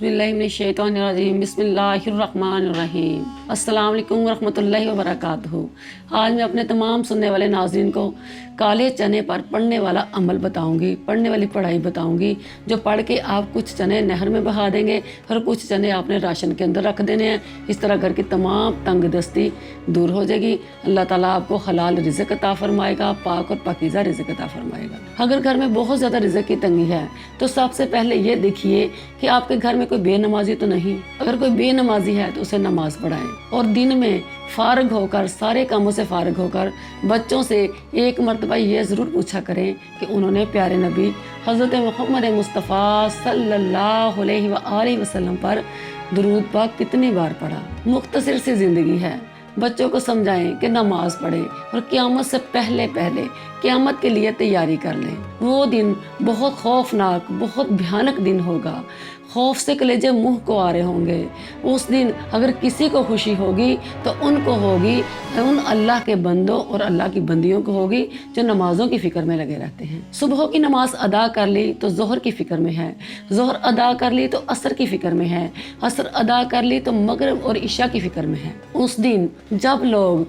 औज़ुबिल्लाहि मिनश्शैतानिर्रजीम बिस्मिल्लाहिर्रहमानिर्रहीम। अस्सलाम वालेकुम वरहमतुल्लाहि वबरकातुहू। आज मैं अपने तमाम सुनने वाले नाज़रीन को काले चने पर पढ़ने वाला अमल बताऊंगी, पढ़ने वाली पढ़ाई बताऊंगी, जो पढ़ के आप कुछ चने नहर में बहा देंगे और कुछ चने आपने राशन के अंदर रख देने हैं। इस तरह घर की तमाम तंगदस्ती दूर हो जाएगी। अल्लाह ताला आपको हलाल रिज़्क़ अता फरमाएगा, पाक और पाकीज़ा रिज़्क़ अता फरमाएगा। अगर घर में बहुत ज़्यादा रिज़्क़ की तंगी है तो सबसे पहले ये देखिए कि आपके घर में कोई बेनमाजी तो नहीं। अगर कोई बेनमाजी है तो उसे नमाज पढ़ाएं और दिन में फारग होकर, सारे कामों से फारग होकर बच्चों से एक मरतबा ये ज़रूर पूछा करें कि उन्होंने प्यारे नबी हज़रत मोहम्मद मुस्तफ़ा सल्लल्लाहु अलैहि वसल्लम पर दुरूद पाक कितनी बार पढ़ा। मुख्तसर सी ज़िंदगी है। बच्चों को समझाएं कि नमाज पढ़ें और क़यामत से पहले क़यामत के लिए तैयारी कर लें। वो दिन बहुत खौफनाक, बहुत भयानक दिन होगा। खौफ से कलेजे मुंह को आ रहे होंगे। उस दिन अगर किसी को खुशी होगी तो उनको होगी, उन अल्लाह के बंदों और अल्लाह की बंदियों को होगी जो नमाज़ों की फ़िक्र में लगे रहते हैं। सुबह की नमाज अदा कर ली तो ज़ोहर की फ़िक्र में है, ज़ोहर अदा कर ली तो असर की फ़िक्र में है, असर अदा कर ली तो मगरिब और इशा की फ़िक्र में है। उस दिन जब लोग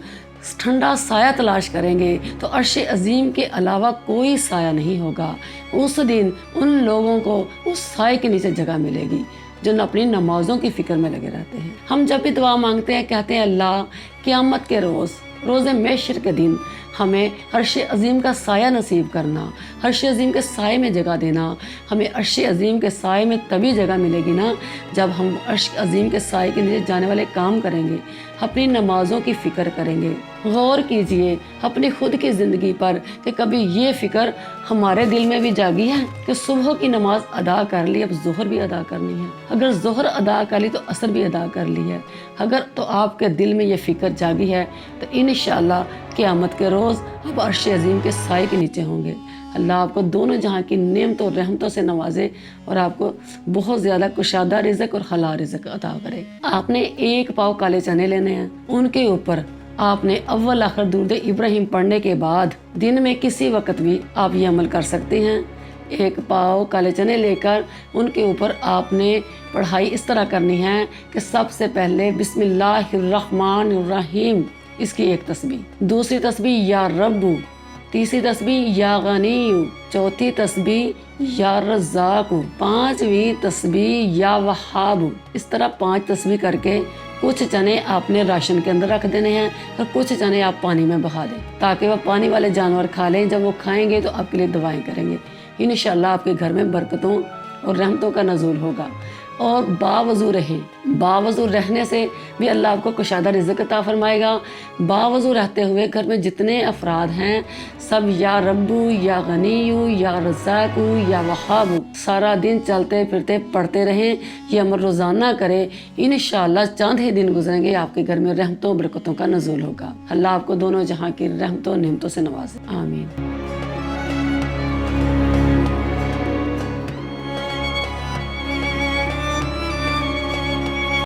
ठंडा साया तलाश करेंगे तो अर्श अजीम के अलावा कोई साया नहीं होगा। उस दिन उन लोगों को उस साए के नीचे जगह मिलेगी जो अपनी नमाज़ों की फ़िक्र में लगे रहते हैं। हम जब भी दुआ मांगते हैं कहते हैं अल्लाह क़यामत के रोज़े महशर के दिन हमें अर्श अजीम का साया नसीब करना, अर्श अजीम के साए में जगह देना। हमें अर्श अजीम के साए में तभी जगह मिलेगी ना जब हम अर्श अजीम के साए के नीचे जाने वाले काम करेंगे, अपनी नमाज़ों की फ़िक्र करेंगे। गौर कीजिए अपनी खुद की ज़िंदगी पर कि कभी ये फ़िक्र हमारे दिल में भी जागी है कि सुबह की नमाज अदा कर ली, अब ज़ोहर भी अदा करनी है। अगर ज़ोहर अदा कर ली तो असर भी अदा कर ली है। अगर तो आपके दिल में ये फ़िक्र जागी है तो इंशाअल्लाह क़यामत के रोज़ आप अर्श अजीम के साए के नीचे होंगे। अल्लाह आपको दोनों जहाँ की नेमतों और रहमतों से नवाजे और आपको बहुत ज़्यादा कुशादा रिज़्क़ और हलाल रिज़्क़ अता करे। आपने एक पाव काले चने लेने हैं, उनके ऊपर आपने अव्वल आखिर दुरूद इब्राहिम पढ़ने के बाद दिन में किसी वक्त भी आप ये अमल कर सकते हैं। एक पाव काले चने लेकर उनके ऊपर आपने पढ़ाई इस तरह करनी है कि सबसे पहले बिस्मिल्लाहिर्रहमानिर्रहीम इसकी एक तस्बीह, दूसरी तस्बीह या रब्बु, तीसरी तस्बीह या गनीयु, चौथी तस्बीह या रज़्ज़ाक़ु, पांचवी तस्बीह या वहाबु। इस तरह 5 तस्बीह करके कुछ चने आपने राशन के अंदर रख देने हैं और कुछ चने आप पानी में बहा दें ताकि वह पानी वाले जानवर खा लें। जब वो खाएंगे तो आपके लिए दुआएं करेंगे। इंशाअल्लाह आपके घर में बरकतों और रहमतों का नज़ूल होगा। और बावज़ू रहें, बावज़ू रहने से भी अल्लाह आपको कुशादा रिज़्क़ अता फरमाएगा। बावज़ू रहते हुए घर में जितने अफराद हैं सब या रब्बू या गनीयु या रज़्ज़ाक़ु या वहाबु सारा दिन चलते फिरते पढ़ते रहें। ये अमल रोज़ाना करें। इंशाअल्लाह चंद ही दिन गुजरेंगे आपके घर में रहमतों बरकतों का नज़ूल होगा। अल्लाह आपको दोनों जहाँ की रहमतों नेमतों से नवाजे। आमीन।